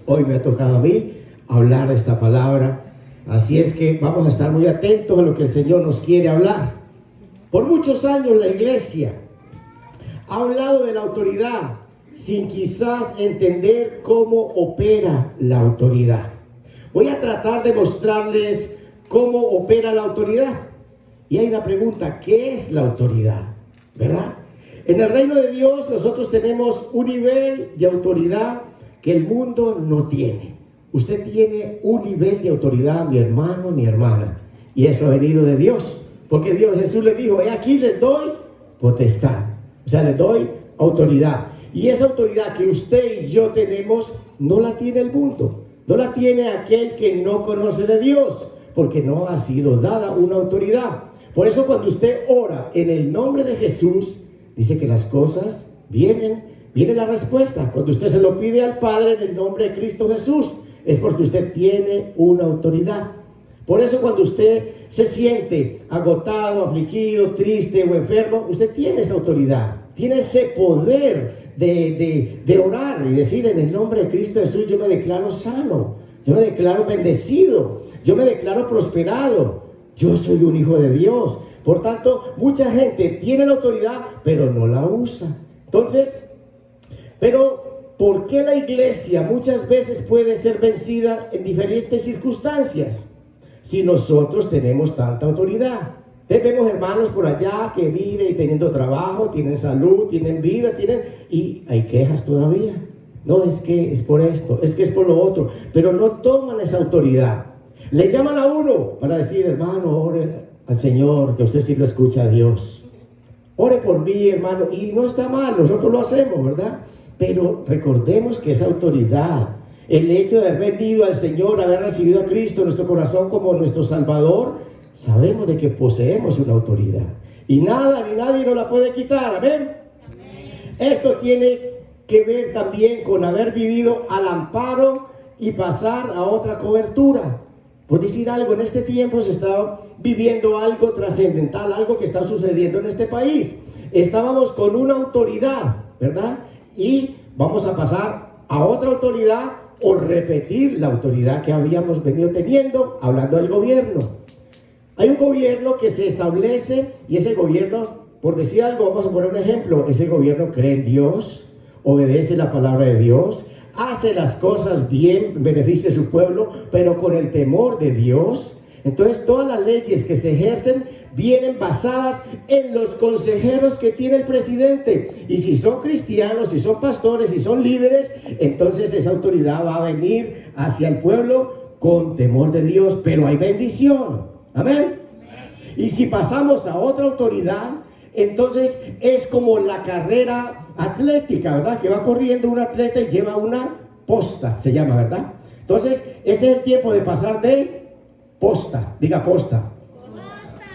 Hoy me ha tocado a mí hablar esta palabra. Así es que vamos a estar muy atentos a lo que el Señor nos quiere hablar. Por muchos años la iglesia ha hablado de la autoridad sin quizás entender cómo opera la autoridad. Voy a tratar de mostrarles cómo opera la autoridad. Y hay una pregunta: ¿qué es la autoridad? ¿Verdad? En el reino de Dios nosotros tenemos un nivel de autoridad que el mundo no tiene. Usted tiene un nivel de autoridad, mi hermano, mi hermana, y eso ha venido de Dios, porque Jesús le dijo: he aquí les doy potestad, o sea, les doy autoridad. Y esa autoridad que usted y yo tenemos no la tiene el mundo, no la tiene aquel que no conoce de Dios, porque no ha sido dada una autoridad. Por eso cuando usted ora en el nombre de Jesús, dice que las cosas viene la respuesta. Cuando usted se lo pide al Padre en el nombre de Cristo Jesús, es porque usted tiene una autoridad. Por eso cuando usted se siente agotado, afligido, triste o enfermo, usted tiene esa autoridad, tiene ese poder de orar y decir: en el nombre de Cristo Jesús yo me declaro sano, yo me declaro bendecido, yo me declaro prosperado, yo soy un hijo de Dios. Por tanto, mucha gente tiene la autoridad, pero no la usa. Entonces, pero ¿por qué la iglesia muchas veces puede ser vencida en diferentes circunstancias si nosotros tenemos tanta autoridad? Vemos hermanos por allá que viven teniendo trabajo, tienen salud, tienen vida, y hay quejas todavía. No, es que es por esto, es que es por lo otro, pero no toman esa autoridad. Le llaman a uno para decir: hermano, ore al Señor, que usted sí lo escucha a Dios. Ore por mí, hermano, y no está mal, nosotros lo hacemos, ¿verdad? Pero recordemos que esa autoridad, el hecho de haber venido al Señor, haber recibido a Cristo en nuestro corazón como nuestro Salvador, sabemos de que poseemos una autoridad. Y nada ni nadie nos la puede quitar, ¿amén? Esto tiene que ver también con haber vivido al amparo y pasar a otra cobertura. Por decir algo, en este tiempo se está viviendo algo trascendental, algo que está sucediendo en este país. Estábamos con una autoridad, ¿verdad? Y vamos a pasar a otra autoridad o repetir la autoridad que habíamos venido teniendo, hablando del gobierno. Hay un gobierno que se establece y ese gobierno, por decir algo, vamos a poner un ejemplo, ese gobierno cree en Dios, obedece la palabra de Dios, hace las cosas bien en beneficio de su pueblo, pero con el temor de Dios. Entonces todas las leyes que se ejercen vienen basadas en los consejeros que tiene el presidente. Y si son cristianos, si son pastores, si son líderes, entonces esa autoridad va a venir hacia el pueblo con temor de Dios, pero hay bendición. Amén. Y si pasamos a otra autoridad, entonces es como la carrera atlética, ¿verdad? Que va corriendo un atleta y lleva una posta, se llama, ¿verdad? Entonces, este es el tiempo de pasar de posta, diga posta.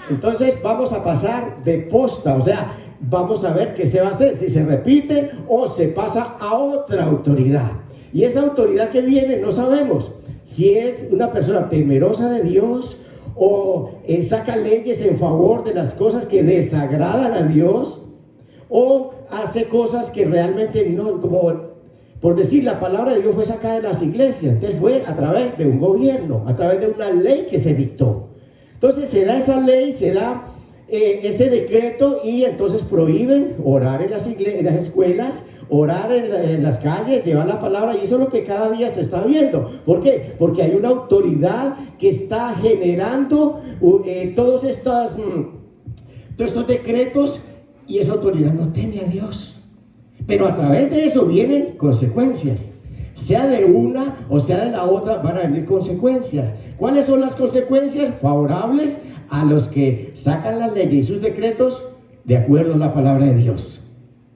Entonces, vamos a pasar de posta, o sea, vamos a ver qué se va a hacer, si se repite o se pasa a otra autoridad. Y esa autoridad que viene, no sabemos si es una persona temerosa de Dios o saca leyes en favor de las cosas que desagradan a Dios, o hace cosas que realmente no, como por decir, la palabra de Dios fue sacada de las iglesias, entonces fue a través de un gobierno, a través de una ley que se dictó. Entonces se da esa ley, se da ese decreto, y entonces prohíben orar en las escuelas, orar en las calles, llevar la palabra, y eso es lo que cada día se está viendo. ¿Por qué? Porque hay una autoridad que está generando todos estos decretos, y esa autoridad no teme a Dios. Pero a través de eso vienen consecuencias. Sea de una o sea de la otra, van a venir consecuencias. ¿Cuáles son las consecuencias? Favorables a los que sacan las leyes y sus decretos de acuerdo a la palabra de Dios.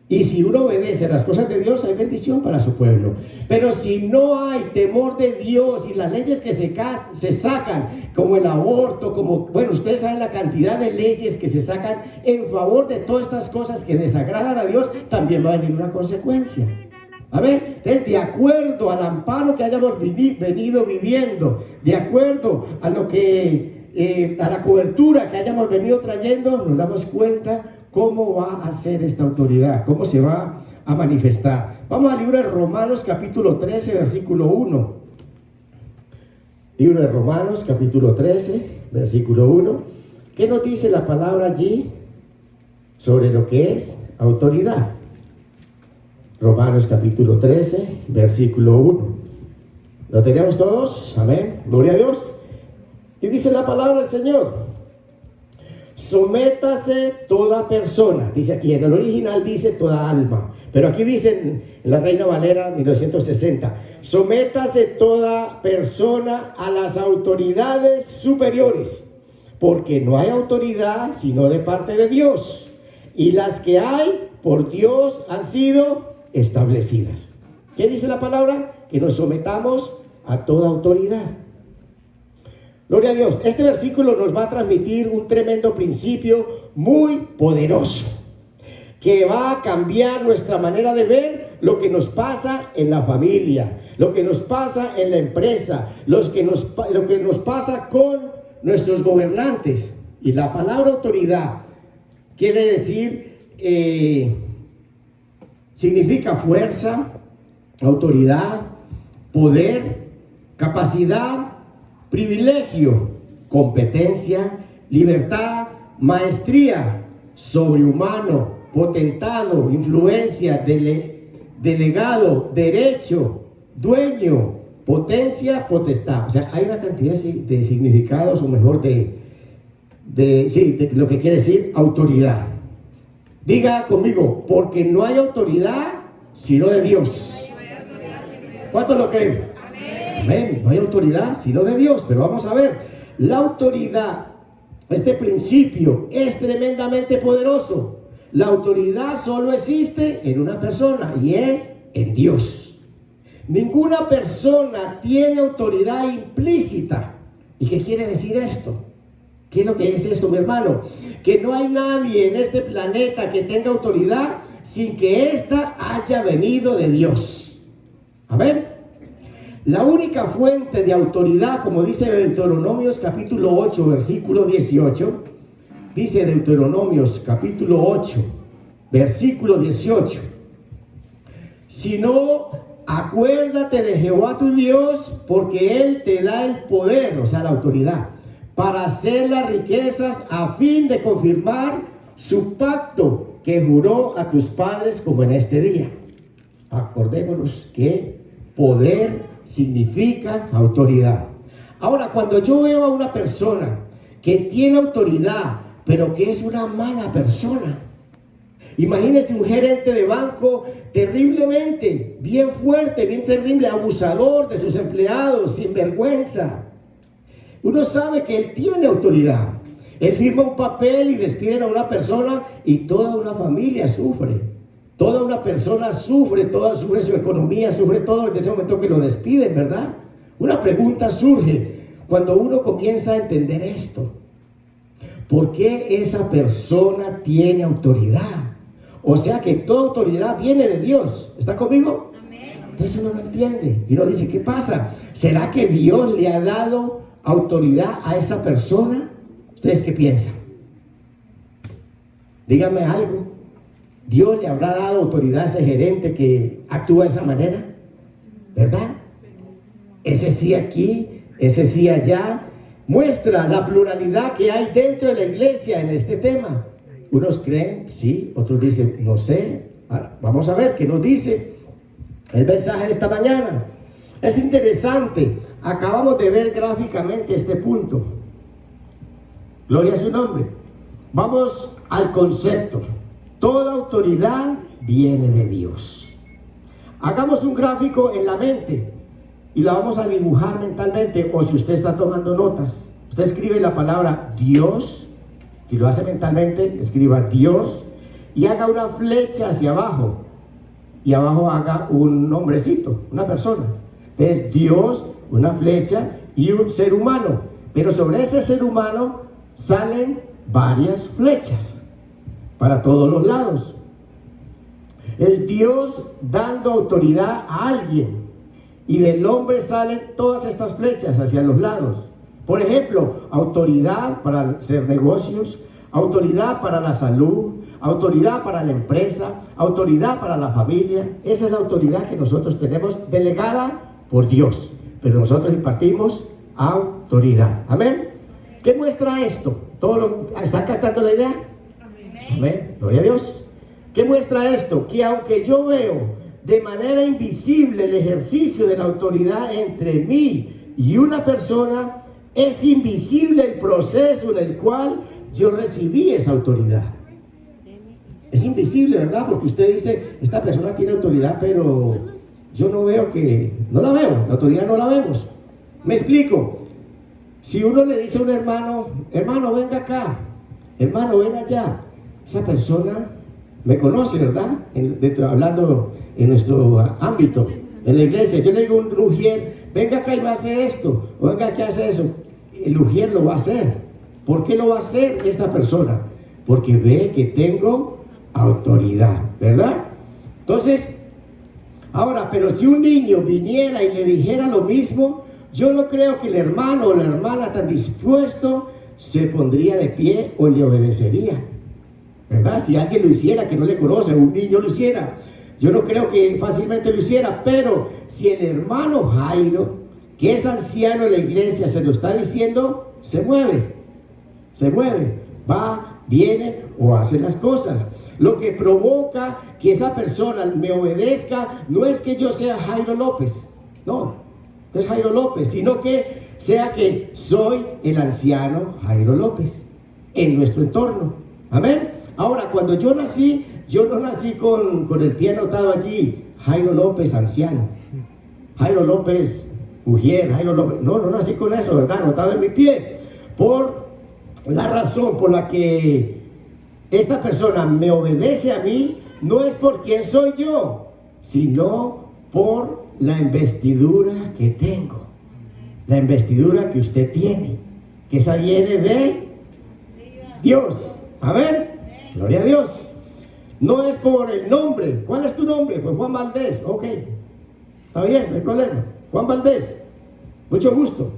Y si uno obedece a las cosas de Dios, hay bendición para su pueblo. Pero si no hay temor de Dios y las leyes que se sacan, como el aborto, como, bueno, ustedes saben la cantidad de leyes que se sacan en favor de todas estas cosas que desagradan a Dios, también va a venir una consecuencia. A ver, entonces, de acuerdo al amparo que hayamos venido viviendo, de acuerdo a lo que, a la cobertura que hayamos venido trayendo, nos damos cuenta cómo va a ser esta autoridad, cómo se va a manifestar. Vamos al libro de Romanos capítulo 13, versículo 1. Libro de Romanos capítulo 13, versículo 1. ¿Qué nos dice la palabra allí sobre lo que es autoridad? Romanos capítulo 13, versículo 1. ¿Lo tenemos todos? Amén. Gloria a Dios. Y dice la palabra del Señor: sométase toda persona. Dice aquí, en el original dice toda alma, pero aquí dice en la Reina Valera 1960: sométase toda persona a las autoridades superiores, porque no hay autoridad sino de parte de Dios, y las que hay por Dios han sido establecidas. ¿Qué dice la palabra? Que nos sometamos a toda autoridad. Gloria a Dios. Este versículo nos va a transmitir un tremendo principio muy poderoso, que va a cambiar nuestra manera de ver lo que nos pasa en la familia, lo que nos pasa en la empresa, lo que nos pasa con nuestros gobernantes. Y la palabra autoridad quiere decir, significa fuerza, autoridad, poder, capacidad, privilegio, competencia, libertad, maestría, sobrehumano, potentado, influencia, delegado, derecho, dueño, potencia, potestad. O sea, hay una cantidad de significados, o mejor de lo que quiere decir autoridad. Diga conmigo: porque no hay autoridad sino de Dios. ¿Cuántos lo creen? Amén. No hay autoridad sino de Dios. Pero vamos a ver, la autoridad, este principio es tremendamente poderoso. La autoridad solo existe en una persona, y es en Dios. Ninguna persona tiene autoridad implícita. ¿Y qué quiere decir esto? ¿Qué es lo que es esto, mi hermano? Que no hay nadie en este planeta que tenga autoridad sin que ésta haya venido de Dios. Amén. La única fuente de autoridad, como dice Deuteronomios capítulo 8, versículo 18, dice Deuteronomios capítulo 8, versículo 18: si no, acuérdate de Jehová tu Dios, porque Él te da el poder, o sea, la autoridad, para hacer las riquezas, a fin de confirmar su pacto que juró a tus padres, como en este día. Acordémonos que poder significa autoridad. Ahora, cuando yo veo a una persona que tiene autoridad, pero que es una mala persona, imagínese un gerente de banco terriblemente, bien fuerte, bien terrible, abusador de sus empleados, sinvergüenza. Uno sabe que él tiene autoridad. Él firma un papel y despiden a una persona y toda una familia sufre. Toda una persona sufre, sufre su economía, sufre todo desde ese momento que lo despiden, ¿verdad? Una pregunta surge cuando uno comienza a entender esto: ¿por qué esa persona tiene autoridad? O sea que toda autoridad viene de Dios. ¿Está conmigo? Amén. Eso no lo entiende. Y uno dice: ¿qué pasa? ¿Será que Dios le ha dado autoridad a esa persona? ¿Ustedes qué piensan? Díganme algo. ¿Dios le habrá dado autoridad a ese gerente que actúa de esa manera? ¿Verdad? Ese sí aquí, ese sí allá. Muestra la pluralidad que hay dentro de la iglesia en este tema. Unos creen, sí, otros dicen, no sé. Vamos a ver qué nos dice el mensaje de esta mañana. Es interesante. Acabamos de ver gráficamente este punto. Gloria a su nombre. Vamos al concepto. Toda autoridad viene de Dios. Hagamos un gráfico en la mente y la vamos a dibujar mentalmente, o si usted está tomando notas, usted escribe la palabra Dios. Si lo hace mentalmente, escriba Dios y haga una flecha hacia abajo, y abajo haga un nombrecito, una persona. Entonces Dios, una flecha y un ser humano, pero sobre ese ser humano salen varias flechas para todos los lados. Es Dios dando autoridad a alguien, y del hombre salen todas estas flechas hacia los lados. Por ejemplo, autoridad para hacer negocios, autoridad para la salud, autoridad para la empresa, autoridad para la familia. Esa es la autoridad que nosotros tenemos delegada por Dios, pero nosotros impartimos autoridad. Amén. ¿Qué muestra esto? ¿Están captando la idea? Amén. Gloria a Dios. ¿Qué muestra esto? Que aunque yo veo de manera invisible el ejercicio de la autoridad entre mí y una persona, es invisible el proceso en el cual yo recibí esa autoridad. Es invisible, ¿verdad? Porque usted dice, esta persona tiene autoridad, pero yo no veo no la veo, la autoridad no la vemos. Me explico. Si uno le dice a un hermano, hermano, venga acá, hermano, ven allá, esa persona me conoce, ¿verdad? Hablando en nuestro ámbito, en la iglesia. Yo le digo a un ujier, venga acá y me hace esto, o venga aquí y hace eso. El ujier lo va a hacer. ¿Por qué lo va a hacer esta persona? Porque ve que tengo autoridad, ¿verdad? Entonces, ahora, pero si un niño viniera y le dijera lo mismo, yo no creo que el hermano o la hermana tan dispuesto se pondría de pie o le obedecería, ¿verdad? Si alguien lo hiciera que no le conoce, un niño lo hiciera, yo no creo que fácilmente lo hiciera. Pero si el hermano Jairo, que es anciano en la iglesia, se lo está diciendo, se mueve, va, viene o hace las cosas. Lo que provoca que esa persona me obedezca no es que yo sea Jairo López, no es Jairo López, sino que sea que soy el anciano Jairo López en nuestro entorno. Amén. Ahora, cuando yo nací, yo no nací con el pie anotado allí, Jairo López anciano, Jairo López ujier, Jairo López. No nací con eso, ¿verdad? Anotado en mi pie. Por la razón por la que esta persona me obedece a mí, no es por quién soy yo, sino por la investidura que tengo, la investidura que usted tiene, que esa viene de Dios. Amén. Gloria a Dios. No es por el nombre. ¿Cuál es tu nombre? Pues Juan Valdés. Ok, está bien, no hay problema. Juan Valdés, mucho gusto.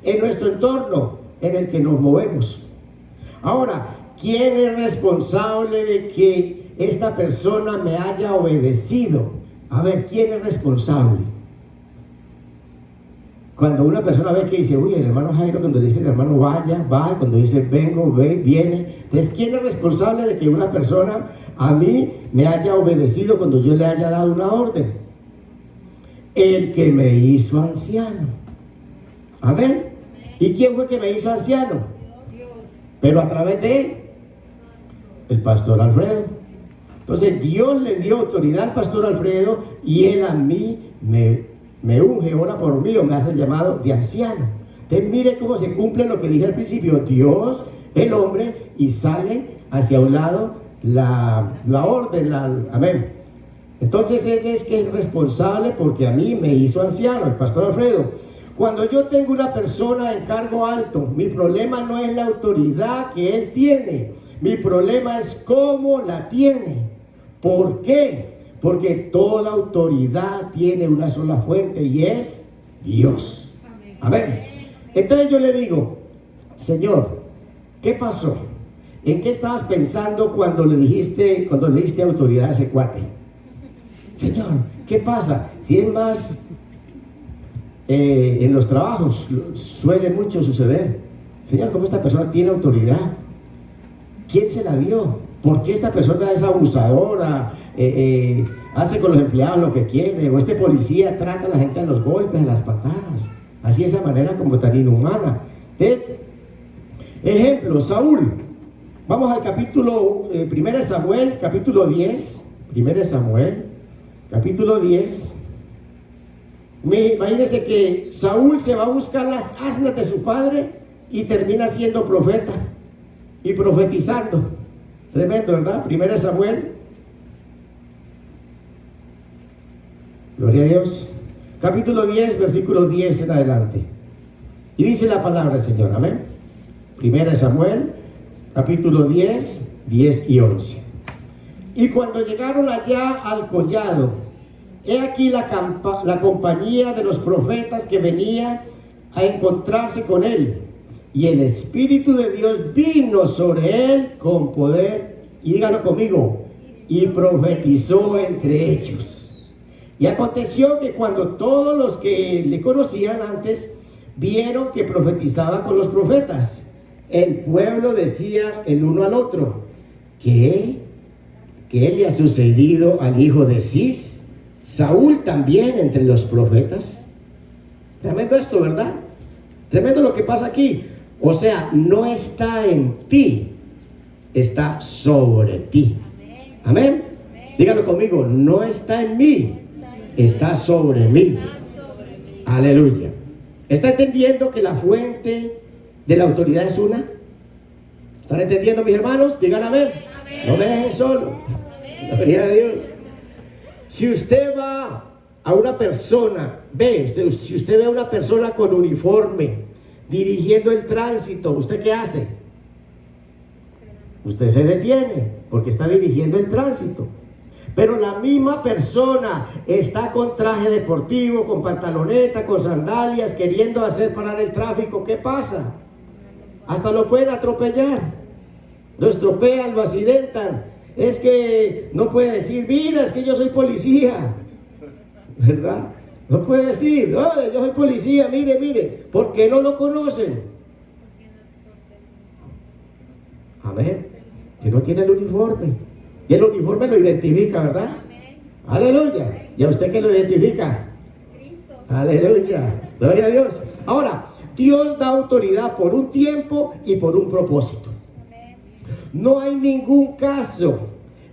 En nuestro entorno en el que nos movemos. Ahora, ¿quién es responsable de que esta persona me haya obedecido? A ver, ¿quién es responsable? Cuando una persona ve que dice, uy, el hermano Jairo, cuando le dice el hermano vaya, va, cuando dice vengo, ve, viene. Entonces, ¿quién es responsable de que una persona a mí me haya obedecido cuando yo le haya dado una orden? El que me hizo anciano. Amén. ¿Y quién fue que me hizo anciano? Pero a través de el pastor Alfredo. Entonces Dios le dio autoridad al pastor Alfredo y él a mí me unge, ora por mí o me hace el llamado de anciano. Entonces mire cómo se cumple lo que dije al principio. Dios, el hombre, y sale hacia un lado la orden, amén. Entonces él es que es responsable porque a mí me hizo anciano, el pastor Alfredo. Cuando yo tengo una persona en cargo alto, mi problema no es la autoridad que él tiene, mi problema es cómo la tiene. ¿Por qué? Porque toda autoridad tiene una sola fuente y es Dios. Amén. Entonces yo le digo, Señor, ¿qué pasó? ¿En qué estabas pensando cuando le diste autoridad a ese cuate? Señor, ¿qué pasa? Si es más, en los trabajos suele mucho suceder. Señor, ¿cómo esta persona tiene autoridad? ¿Quién se la dio? ¿Por qué esta persona es abusadora? Hace con los empleados lo que quiere, o este policía trata a la gente a los golpes, a las patadas, así de esa manera como tan inhumana. Entonces, ejemplo, Saúl. Vamos al capítulo 1 Samuel, capítulo 10. 1 Samuel, capítulo 10. Imagínense que Saúl se va a buscar las asnas de su padre y termina siendo profeta y profetizando. Tremendo, ¿verdad? 1 Samuel, gloria a Dios, capítulo 10, versículo 10 en adelante. Y dice la palabra del Señor, amén. 1 Samuel, capítulo 10, 10 y 11. Y cuando llegaron allá al collado, he aquí la compañía de los profetas que venía a encontrarse con él. Y el Espíritu de Dios vino sobre él con poder Y díganlo conmigo, y profetizó entre ellos. Y aconteció que cuando todos los que le conocían antes vieron que profetizaba con los profetas, el pueblo decía el uno al otro, ¿qué le ha sucedido al hijo de Cis? Saúl también entre los profetas. Tremendo esto, ¿verdad? Tremendo lo que pasa aquí. O sea, no está en ti, está sobre ti. Amén. Dígalo conmigo, no está en mí, está sobre mí. Aleluya. ¿Está entendiendo que la fuente de la autoridad es una? ¿Están entendiendo, mis hermanos? Digan amén. No me dejen solo. Gloria a Dios. Si usted va a una persona, si usted ve a una persona con uniforme dirigiendo el tránsito, ¿usted qué hace? Usted se detiene porque está dirigiendo el tránsito. Pero la misma persona está con traje deportivo, con pantaloneta, con sandalias, queriendo hacer parar el tráfico. ¿Qué pasa? Hasta lo pueden atropellar, lo estropean, lo accidentan. Es que no puede decir, mira, es que yo soy policía, ¿verdad? No puede decir, oye, yo soy policía, mire, ¿por qué no lo conocen? Amén, que no tiene el uniforme, y el uniforme lo identifica, ¿verdad? Aleluya. ¿Y a usted qué lo identifica? Cristo. Aleluya, gloria a Dios. Ahora, Dios da autoridad por un tiempo y por un propósito. No hay ningún caso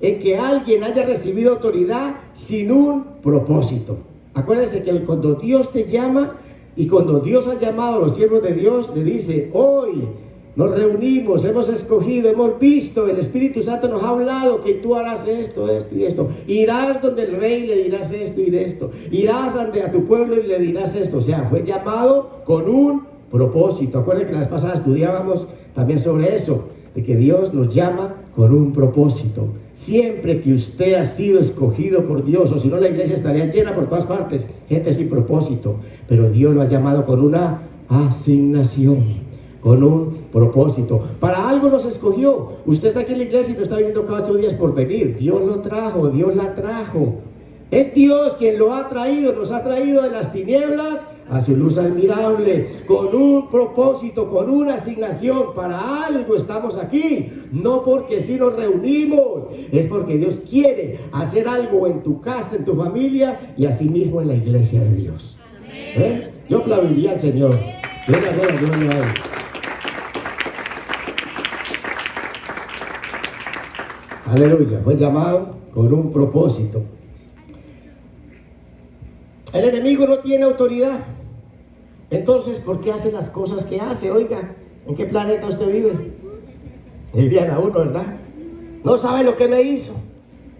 en que alguien haya recibido autoridad sin un propósito. Acuérdense que cuando Dios te llama y cuando Dios ha llamado a los siervos de Dios, le dice, hoy nos reunimos, hemos escogido, hemos visto, el Espíritu Santo nos ha hablado que tú harás esto, esto y esto. Irás donde el rey, le dirás esto y esto. Irás ante a tu pueblo y le dirás esto. O sea, fue llamado con un propósito. Acuérdense que la vez pasada estudiábamos también sobre eso, de que Dios nos llama con un propósito. Siempre que usted ha sido escogido por Dios, o si no la iglesia estaría llena por todas partes, gente sin propósito, pero Dios lo ha llamado con una asignación, con un propósito. Para algo nos escogió. Usted está aquí en la iglesia y no está viniendo cada 8 días por venir. Dios lo trajo, Dios la trajo. Es Dios quien lo ha traído, nos ha traído de las tinieblas a su luz admirable, con un propósito, con una asignación. Para algo estamos aquí, no porque si nos reunimos, es porque Dios quiere hacer algo en tu casa, en tu familia y asimismo en la iglesia de Dios. Yo aplaudiría al Señor. Gloria a Él. Aleluya, fue llamado con un propósito. El enemigo no tiene autoridad. Entonces, ¿por qué hace las cosas que hace? Oiga, ¿en qué planeta usted vive? Dirían a uno, ¿verdad? No sabe lo que me hizo.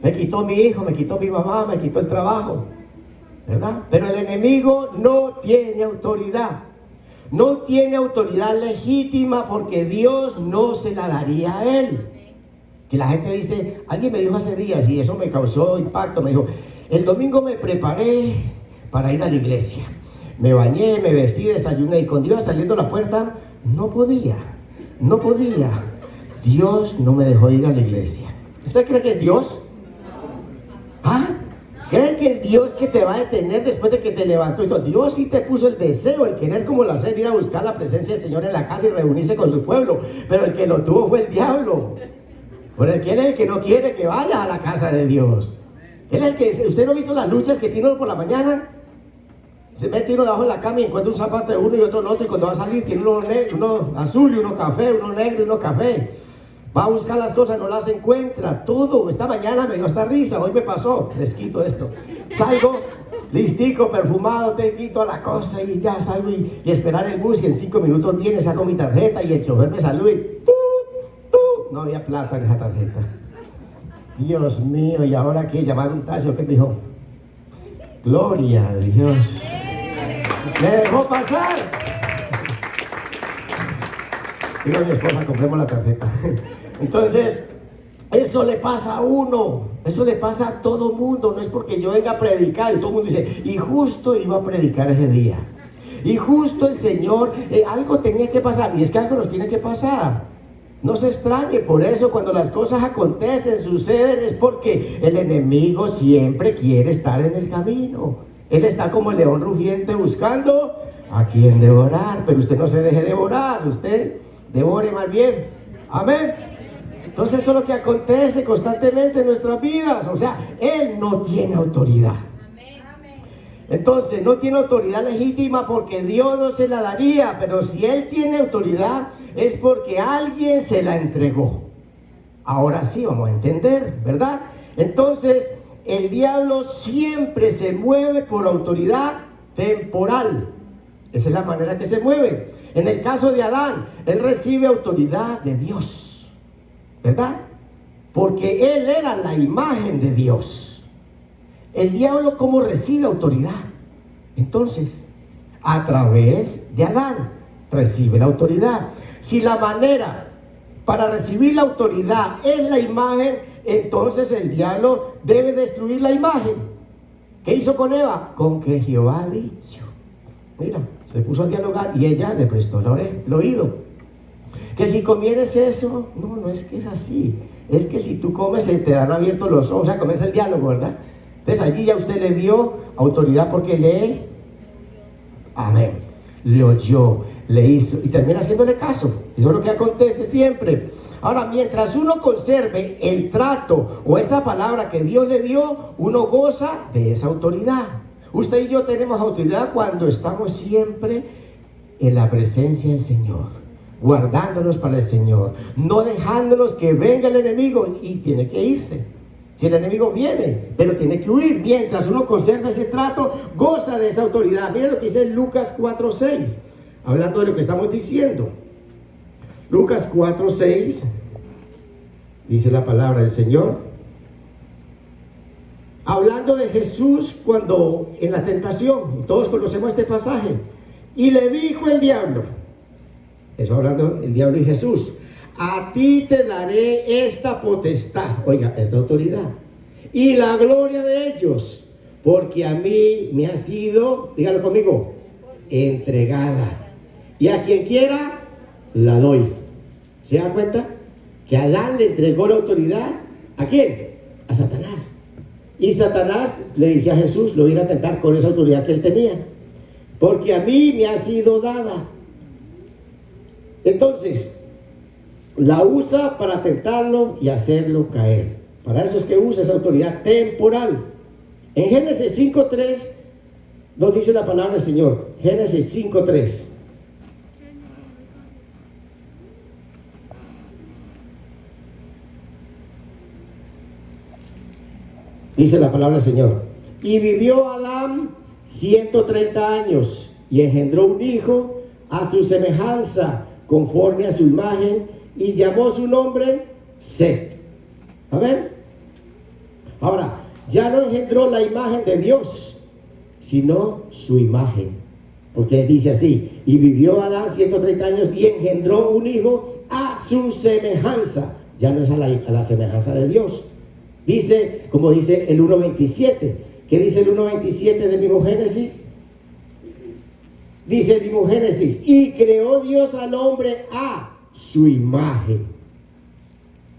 Me quitó mi hijo, me quitó mi mamá, me quitó el trabajo, ¿verdad? Pero el enemigo no tiene autoridad. No tiene autoridad legítima porque Dios no se la daría a él. Que la gente dice, alguien me dijo hace días y eso me causó impacto, me dijo, el domingo me preparé para ir a la iglesia, me bañé, me vestí, desayuné y cuando iba saliendo a la puerta no podía, Dios no me dejó ir a la iglesia. ¿Usted cree que es Dios? ¿Ah? ¿Cree que es Dios que te va a detener después de que te levantó? Y todo? Dios sí te puso el deseo, el querer como la sed, ir a buscar la presencia del Señor en la casa y reunirse con su pueblo, pero el que lo tuvo fue el diablo. Porque él es el que no quiere que vaya a la casa de Dios. Él es el que, ¿usted no ha visto las luchas que tiene uno por la mañana? Se mete uno debajo de la cama y encuentra un zapato de uno y otro del otro, y cuando va a salir tiene uno azul y uno café, uno negro y uno café. Va a buscar las cosas, no las encuentra, todo. Esta mañana me dio hasta risa, hoy me pasó, les quito esto. Salgo listico, perfumado, te quito a la cosa y ya salgo y esperar el bus y en 5 minutos viene, saco mi tarjeta y el chofer me saluda y no había plata en esa tarjeta. Dios mío, ¿y ahora qué? ¿Llamar un taxi o qué? Me dijo, gloria a Dios. Me dejó pasar. Digo a mi esposa, compremos la tarjeta. Entonces, eso le pasa a uno, eso le pasa a todo mundo. No es porque yo venga a predicar y todo el mundo dice, y justo iba a predicar ese día. Y justo el Señor, algo tenía que pasar. Y es que algo nos tiene que pasar. No se extrañe por eso cuando las cosas acontecen, suceden, es porque el enemigo siempre quiere estar en el camino. Él está como el león rugiente buscando a quien devorar, pero usted no se deje devorar, usted devore más bien. Amén. Entonces eso es lo que acontece constantemente en nuestras vidas. O sea, Él no tiene autoridad. Entonces no tiene autoridad legítima porque Dios no se la daría, pero si Él tiene autoridad es porque alguien se la entregó. Ahora sí vamos a entender, ¿verdad? Entonces el diablo siempre se mueve por autoridad temporal. Esa es la manera que se mueve. En el caso de Adán, él recibe autoridad de Dios, ¿verdad? Porque él era la imagen de Dios. El diablo, ¿cómo recibe autoridad? Entonces, a través de Adán recibe la autoridad. Si la manera para recibir la autoridad es la imagen, entonces el diablo debe destruir la imagen. ¿Qué hizo con Eva? Con que Jehová ha dicho. Mira, se puso a dialogar y ella le prestó el oído. Que si comieres eso, no es que es así. Es que si tú comes se te han abierto los ojos, o sea, comienza el diálogo, ¿verdad? Entonces allí ya usted le dio autoridad porque le, amén, le oyó, le hizo y termina haciéndole caso. Eso es lo que acontece siempre. Ahora, mientras uno conserve el trato o esa palabra que Dios le dio, uno goza de esa autoridad. Usted y yo tenemos autoridad cuando estamos siempre en la presencia del Señor, guardándonos para el Señor, no dejándonos que venga el enemigo y tiene que irse. Si el enemigo viene, pero tiene que huir. Mientras uno conserva ese trato, goza de esa autoridad. Mira lo que dice Lucas 4:6, hablando de lo que estamos diciendo. Lucas 4:6, dice la palabra del Señor, hablando de Jesús cuando en la tentación, todos conocemos este pasaje, y le dijo el diablo, eso hablando el diablo y Jesús, a ti te daré esta potestad, oiga, esta autoridad, y la gloria de ellos, porque a mí me ha sido, dígalo conmigo, entregada, y a quien quiera, la doy. ¿Se da cuenta? Que Adán le entregó la autoridad, ¿a quién? A Satanás. Y Satanás le dice a Jesús, lo iba a tentar con esa autoridad que él tenía, porque a mí me ha sido dada. Entonces, la usa para tentarlo y hacerlo caer. Para eso es que usa esa autoridad temporal. En Génesis 5:3 nos dice la palabra del Señor. Génesis 5:3. Dice la palabra del Señor. Y vivió Adán 130 años y engendró un hijo a su semejanza, conforme a su imagen, y llamó su nombre Set. ¿Amén? Ahora, ya no engendró la imagen de Dios, sino su imagen. Porque él dice así, y vivió Adán 130 años y engendró un hijo a su semejanza. Ya no es a la semejanza de Dios. Dice, como dice el 1.27. ¿Qué dice el 1.27 del mismo Génesis? Dice el mismo Génesis, y creó Dios al hombre a su imagen.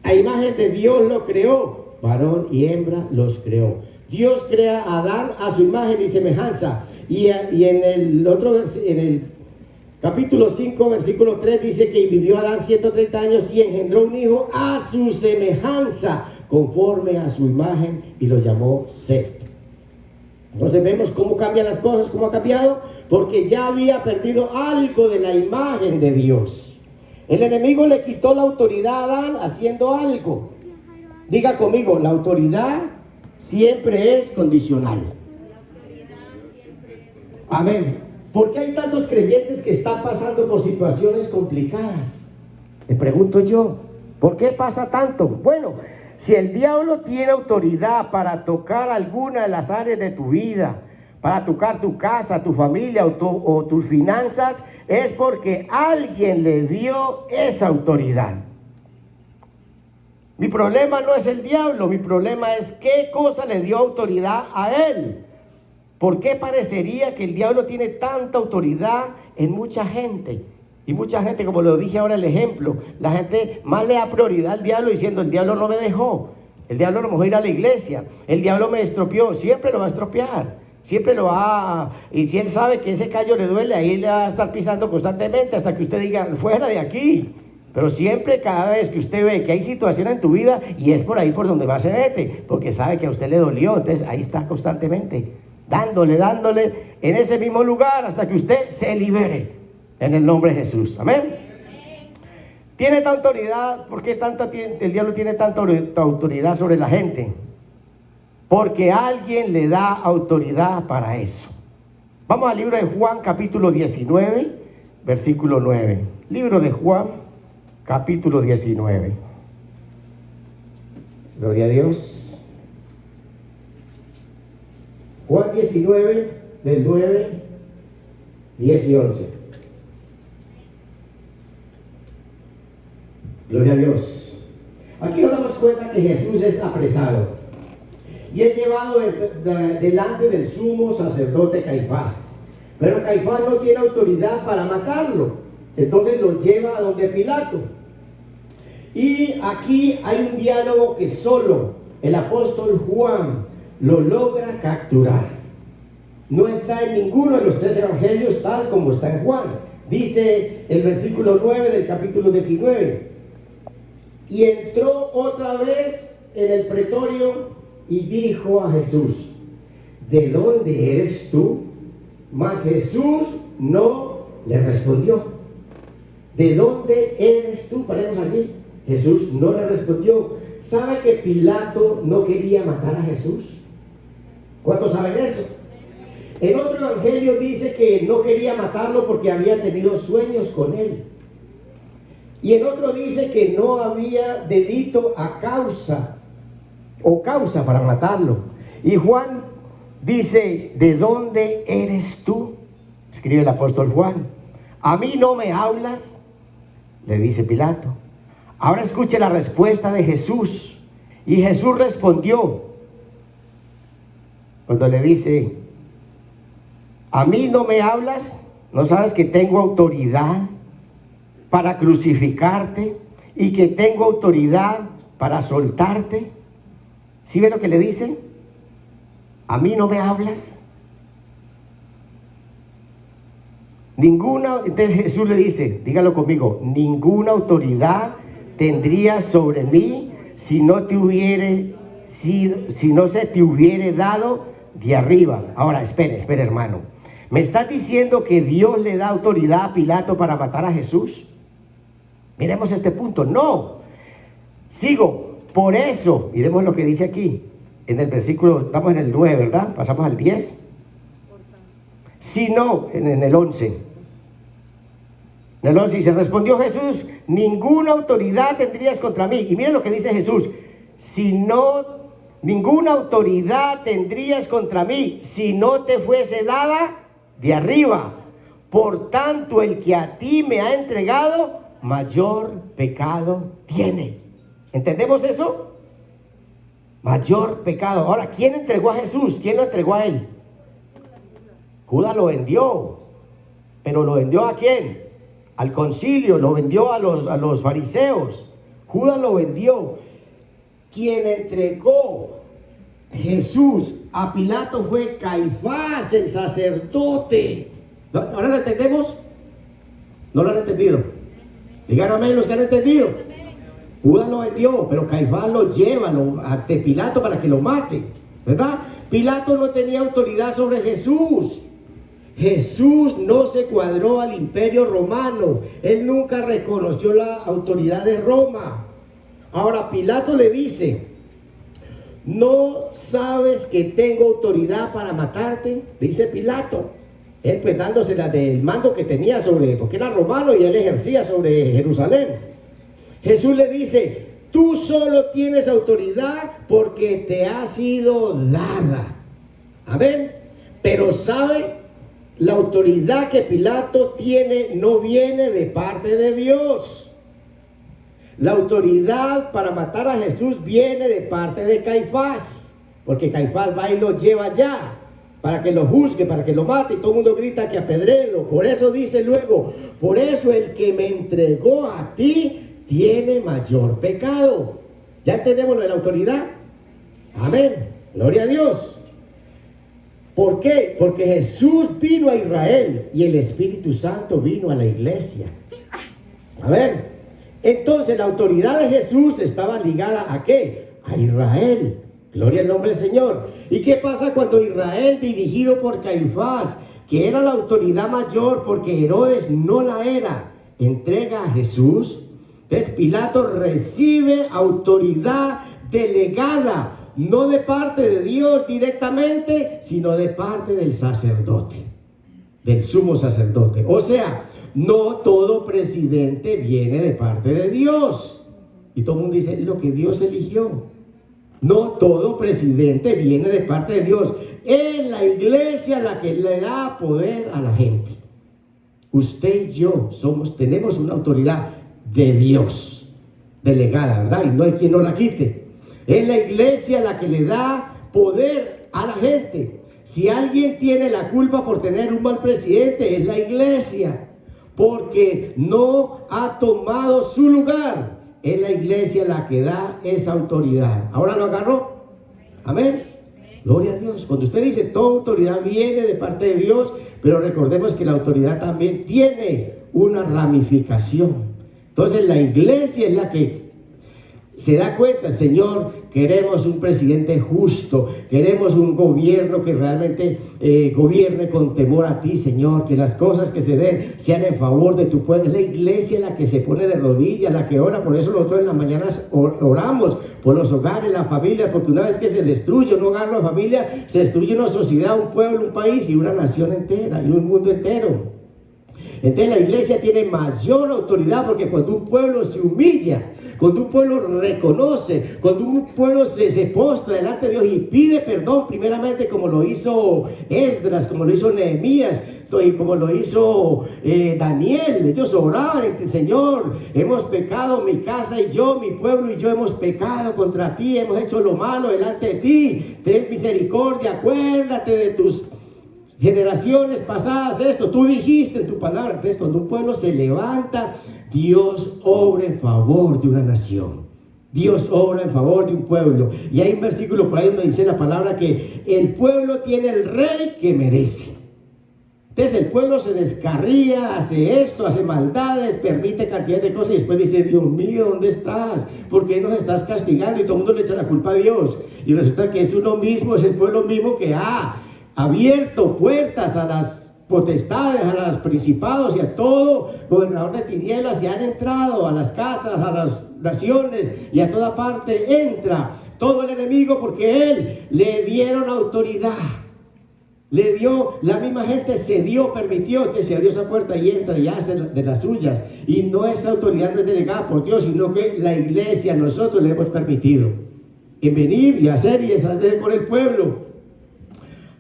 A imagen de Dios lo creó, varón y hembra los creó. Dios crea a Adán a su imagen y semejanza. Y en el otro, en el capítulo 5, versículo 3 dice que vivió Adán 130 años y engendró un hijo a su semejanza, conforme a su imagen, y lo llamó Set. Entonces vemos cómo cambian las cosas, cómo ha cambiado, porque ya había perdido algo de la imagen de Dios. El enemigo le quitó la autoridad a Adán haciendo algo. Diga conmigo, la autoridad siempre es condicional. Amén. ¿Por qué hay tantos creyentes que están pasando por situaciones complicadas? Me pregunto yo, ¿por qué pasa tanto? Bueno, si el diablo tiene autoridad para tocar alguna de las áreas de tu vida, para tocar tu casa, tu familia o tus finanzas, es porque alguien le dio esa autoridad. Mi problema no es el diablo, mi problema es qué cosa le dio autoridad a él. ¿Por qué parecería que el diablo tiene tanta autoridad en mucha gente? Y mucha gente, como lo dije ahora el ejemplo, la gente más le da prioridad al diablo diciendo: el diablo no me dejó, el diablo no me dejó ir a la iglesia, el diablo me estropeó. Siempre lo va a estropear, siempre lo va a... Y si él sabe que ese callo le duele, ahí le va a estar pisando constantemente hasta que usted diga: fuera de aquí. Pero siempre, cada vez que usted ve que hay situación en tu vida, y es por ahí por donde más se mete, porque sabe que a usted le dolió, entonces ahí está constantemente, dándole en ese mismo lugar hasta que usted se libere, en el nombre de Jesús. Amén. Tiene tanta autoridad. ¿Por qué el diablo tiene tanta autoridad sobre la gente? Porque alguien le da autoridad para eso. Vamos al libro de Juan, capítulo 19, versículo 9. Libro de Juan, capítulo 19. Gloria a Dios. Juan 19, del 9, 10 y 11. Gloria a Dios. Aquí nos damos cuenta que Jesús es apresado y es llevado delante del sumo sacerdote Caifás. Pero Caifás no tiene autoridad para matarlo, entonces lo lleva a donde Pilato. Y aquí hay un diálogo que solo el apóstol Juan lo logra capturar. No está en ninguno de los 3 evangelios tal como está en Juan. Dice el versículo 9 del capítulo 19: y entró otra vez en el pretorio y dijo a Jesús: ¿de dónde eres tú? Mas Jesús no le respondió. ¿De dónde eres tú? Paremos allí. Jesús no le respondió. ¿Sabe que Pilato no quería matar a Jesús? ¿Cuántos saben eso? En otro evangelio dice que no quería matarlo porque había tenido sueños con él. Y en otro dice que no había delito causa para matarlo. Y Juan dice: ¿de dónde eres tú? Escribe el apóstol Juan. ¿A mí no me hablas?, le dice Pilato. Ahora escuche la respuesta de Jesús. Y Jesús respondió cuando le dice: ¿a mí no me hablas? ¿No sabes que tengo autoridad para crucificarte y que tengo autoridad para soltarte? ¿Sí ve lo que le dice? ¿A mí no me hablas? Entonces Jesús le dice, dígalo conmigo: ninguna autoridad tendrías sobre mí si no se te hubiere dado de arriba. Ahora, espere hermano. ¿Me estás diciendo que Dios le da autoridad a Pilato para matar a Jesús? Miremos este punto. No. Sigo. Por eso, miremos lo que dice aquí. En el versículo, estamos en el 9, ¿verdad? Pasamos al 10. Si no, en el 11. En el 11 dice: respondió Jesús: ninguna autoridad tendrías contra mí. Y miren lo que dice Jesús: ninguna autoridad tendrías contra mí si no te fuese dada de arriba. Por tanto, el que a ti me ha entregado, mayor pecado tiene. ¿Entendemos eso? Mayor pecado. Ahora, ¿quién entregó a Jesús? ¿Quién lo entregó a él? Judas lo vendió. ¿Pero lo vendió a quién? Al concilio, lo vendió a los fariseos. Judas lo vendió. Quien entregó Jesús a Pilato fue Caifás, el sacerdote. ¿Ahora lo entendemos? ¿No lo han entendido? Digan amén los que han entendido. Judas lo vendió, pero Caifás lo lleva ante Pilato para que lo mate, ¿verdad? Pilato no tenía autoridad sobre Jesús. Jesús no se cuadró al imperio romano. Él nunca reconoció la autoridad de Roma. Ahora Pilato le dice: ¿no sabes que tengo autoridad para matarte? Dice Pilato. Él pues dándosela del mando que tenía porque era romano y él ejercía sobre Jerusalén. Jesús le dice: tú solo tienes autoridad porque te ha sido dada. Amén. Pero sabe, la autoridad que Pilato tiene no viene de parte de Dios. La autoridad para matar a Jesús viene de parte de Caifás, porque Caifás va y lo lleva allá para que lo juzgue, para que lo mate, y todo el mundo grita que apedréelo. Por eso dice luego, por eso el que me entregó a ti tiene mayor pecado. ¿Ya entendemos lo de la autoridad? Amén, gloria a Dios. ¿Por qué? Porque Jesús vino a Israel y el Espíritu Santo vino a la iglesia. Amén. Entonces la autoridad de Jesús estaba ligada ¿a qué? A Israel. Gloria al nombre del Señor. ¿Y qué pasa cuando Israel, dirigido por Caifás, que era la autoridad mayor porque Herodes no la era, entrega a Jesús? Entonces Pilato recibe autoridad delegada, no de parte de Dios directamente, sino de parte del sacerdote, del sumo sacerdote. O sea, no todo presidente viene de parte de Dios. Y todo el mundo dice, lo que Dios eligió. No todo presidente viene de parte de Dios. Es la iglesia la que le da poder a la gente. Usted y yo tenemos una autoridad de Dios, delegada, ¿verdad? Y no hay quien nos la quite. Es la iglesia la que le da poder a la gente. Si alguien tiene la culpa por tener un mal presidente, es la iglesia, porque no ha tomado su lugar. Es la iglesia la que da esa autoridad. ¿Ahora lo agarró? Amén. Gloria a Dios. Cuando usted dice toda autoridad viene de parte de Dios, pero recordemos que la autoridad también tiene una ramificación. Entonces la iglesia es la que se da cuenta, Señor, queremos un presidente justo, queremos un gobierno que realmente gobierne con temor a ti, Señor, que las cosas que se den sean en favor de tu pueblo. Es la iglesia la que se pone de rodillas, la que ora. Por eso nosotros en las mañanas oramos por los hogares, la familia, porque una vez que se destruye un hogar, una familia, se destruye una sociedad, un pueblo, un país y una nación entera y un mundo entero. Entonces la iglesia tiene mayor autoridad, porque cuando un pueblo se humilla, cuando un pueblo reconoce, cuando un pueblo se postra delante de Dios y pide perdón primeramente, como lo hizo Esdras, como lo hizo Nehemías y como lo hizo Daniel. Ellos oraban, Señor, hemos pecado, mi casa y yo, mi pueblo y yo hemos pecado contra ti, hemos hecho lo malo delante de ti, ten misericordia, acuérdate de tus generaciones pasadas, esto tú dijiste en tu palabra. Entonces cuando un pueblo se levanta, Dios obra en favor de una nación, Dios obra en favor de un pueblo. Y hay un versículo por ahí donde dice la palabra que el pueblo tiene el rey que merece. Entonces el pueblo se descarría, hace esto, hace maldades, permite cantidad de cosas y después dice, Dios mío, ¿dónde estás? ¿Por qué nos estás castigando? Y todo el mundo le echa la culpa a Dios. Y resulta que es uno mismo, es el pueblo mismo que ha abierto puertas a las potestades, a los principados y a todo gobernador de tinieblas, y han entrado a las casas, a las naciones y a toda parte entra todo el enemigo, porque él le dieron autoridad, le dio, la misma gente cedió, permitió que se abrió esa puerta y entra y hace de las suyas. Y no, esa autoridad no es delegada por Dios, sino que la iglesia, nosotros le hemos permitido en venir y hacer y deshacer con el pueblo.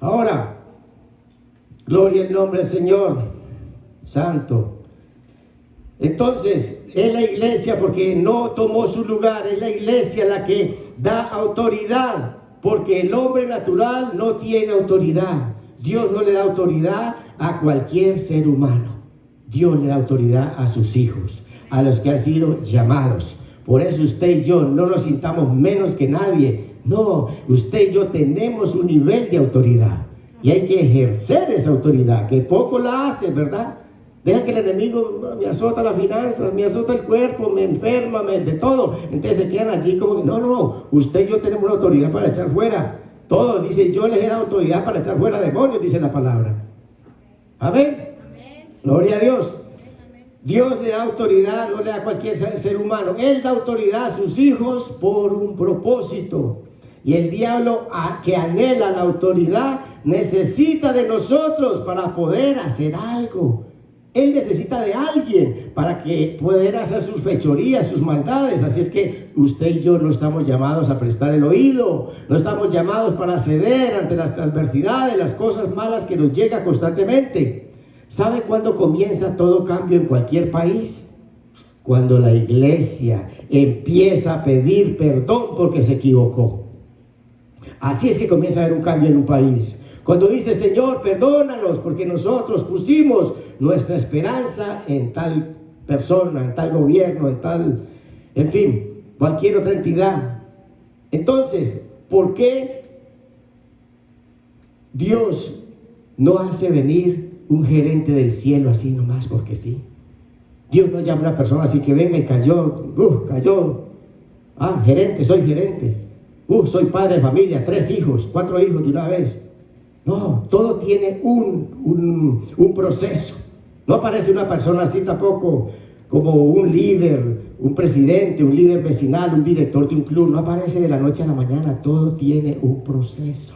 Ahora, gloria al nombre del Señor Santo. Entonces, es la iglesia porque no tomó su lugar, es la iglesia la que da autoridad, porque el hombre natural no tiene autoridad. Dios no le da autoridad a cualquier ser humano. Dios le da autoridad a sus hijos, a los que han sido llamados. Por eso usted y yo no nos sintamos menos que nadie. No, usted y yo tenemos un nivel de autoridad y hay que ejercer esa autoridad, que poco la hace, ¿verdad? Deja que el enemigo me azota las finanzas, me azota el cuerpo, me enferma, de todo. Entonces se quedan allí como que no, usted y yo tenemos una autoridad para echar fuera todo. Dice, yo les he dado autoridad para echar fuera demonios, dice la palabra. Amén. Gloria a Dios. Dios le da autoridad, no le da a cualquier ser humano. Él da autoridad a sus hijos por un propósito. Y el diablo, que anhela la autoridad, necesita de nosotros para poder hacer algo. Él necesita de alguien para que pueda hacer sus fechorías, sus maldades. Así es que usted y yo no estamos llamados a prestar el oído. No estamos llamados para ceder ante las adversidades, las cosas malas que nos llegan constantemente. ¿Sabe cuándo comienza todo cambio en cualquier país? Cuando la iglesia empieza a pedir perdón porque se equivocó. Así es que comienza a haber un cambio en un país. Cuando dice, Señor, perdónanos, porque nosotros pusimos nuestra esperanza en tal persona, en tal gobierno, en fin, cualquier otra entidad. Entonces, ¿por qué Dios no hace venir un gerente del cielo así nomás porque sí? Dios no llama a una persona así que venga y cayó. Gerente, soy gerente. Soy padre de familia, 3 hijos, 4 hijos de una vez. No, todo tiene un proceso. No aparece una persona así tampoco como un líder, un presidente, un líder vecinal, un director de un club. No aparece de la noche a la mañana. Todo tiene un proceso.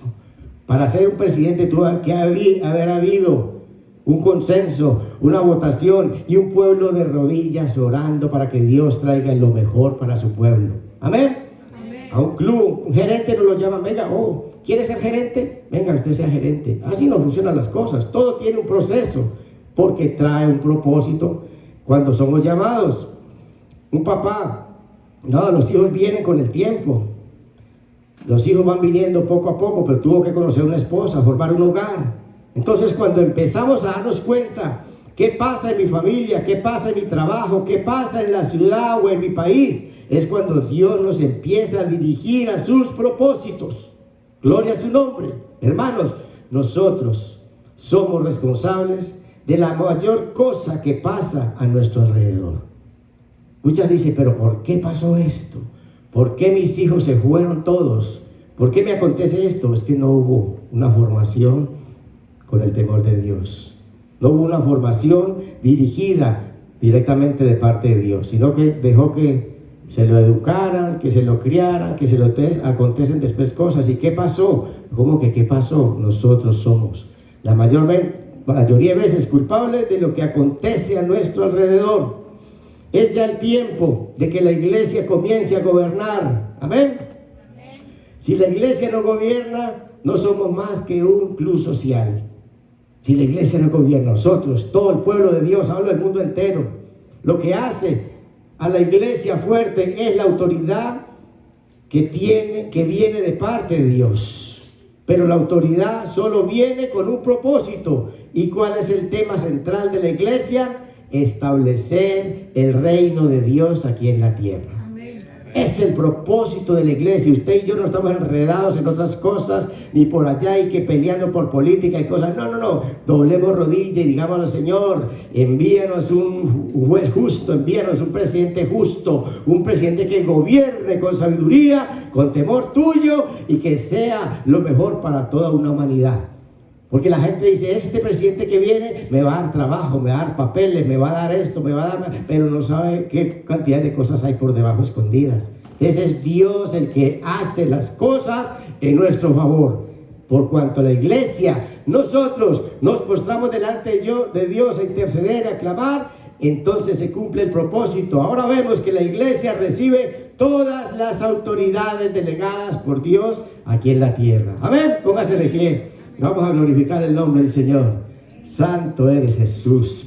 Para ser un presidente tuvo que haber habido un consenso, una votación y un pueblo de rodillas orando para que Dios traiga lo mejor para su pueblo. Amén. Amén. A un club, un gerente no lo llaman, venga, ¿quiere ser gerente? Venga, usted sea gerente. Así no funcionan las cosas. Todo tiene un proceso porque trae un propósito cuando somos llamados. Un papá, los hijos vienen con el tiempo. Los hijos van viniendo poco a poco, pero tuvo que conocer una esposa, formar un hogar. Entonces, cuando empezamos a darnos cuenta qué pasa en mi familia, qué pasa en mi trabajo, qué pasa en la ciudad o en mi país, es cuando Dios nos empieza a dirigir a sus propósitos. Gloria a su nombre. Hermanos, nosotros somos responsables de la mayor cosa que pasa a nuestro alrededor. Muchas dicen, pero ¿por qué pasó esto? ¿Por qué mis hijos se fueron todos? ¿Por qué me acontece esto? Es que no hubo una formación con el temor de Dios. No hubo una formación dirigida directamente de parte de Dios, sino que dejó que se lo educaran, que se lo criaran, que se lo acontecen después cosas. ¿Y qué pasó? ¿Cómo que qué pasó? Nosotros somos la mayoría de veces culpables de lo que acontece a nuestro alrededor. Es ya el tiempo de que la iglesia comience a gobernar. Amén. Si la iglesia no gobierna, no somos más que un club social. Si la iglesia no gobierna, nosotros, todo el pueblo de Dios, hablo del mundo entero, lo que hace a la iglesia fuerte es la autoridad que viene de parte de Dios. Pero la autoridad solo viene con un propósito. ¿Y cuál es el tema central de la iglesia? Establecer el reino de Dios aquí en la tierra. Es el propósito de la iglesia. Usted y yo no estamos enredados en otras cosas, ni por allá y que peleando por política y cosas. No. Doblemos rodilla y digamos al Señor, envíanos un juez justo, envíanos un presidente justo, un presidente que gobierne con sabiduría, con temor tuyo y que sea lo mejor para toda una humanidad. Porque la gente dice, este presidente que viene me va a dar trabajo, me va a dar papeles, me va a dar esto, me va a dar... Pero no sabe qué cantidad de cosas hay por debajo escondidas. Ese es Dios el que hace las cosas en nuestro favor. Por cuanto la iglesia, nosotros nos postramos delante de Dios a interceder, a clamar, entonces se cumple el propósito. Ahora vemos que la iglesia recibe todas las autoridades delegadas por Dios aquí en la tierra. Amén, póngase de pie. Vamos a glorificar el nombre del Señor. Santo eres, Jesús.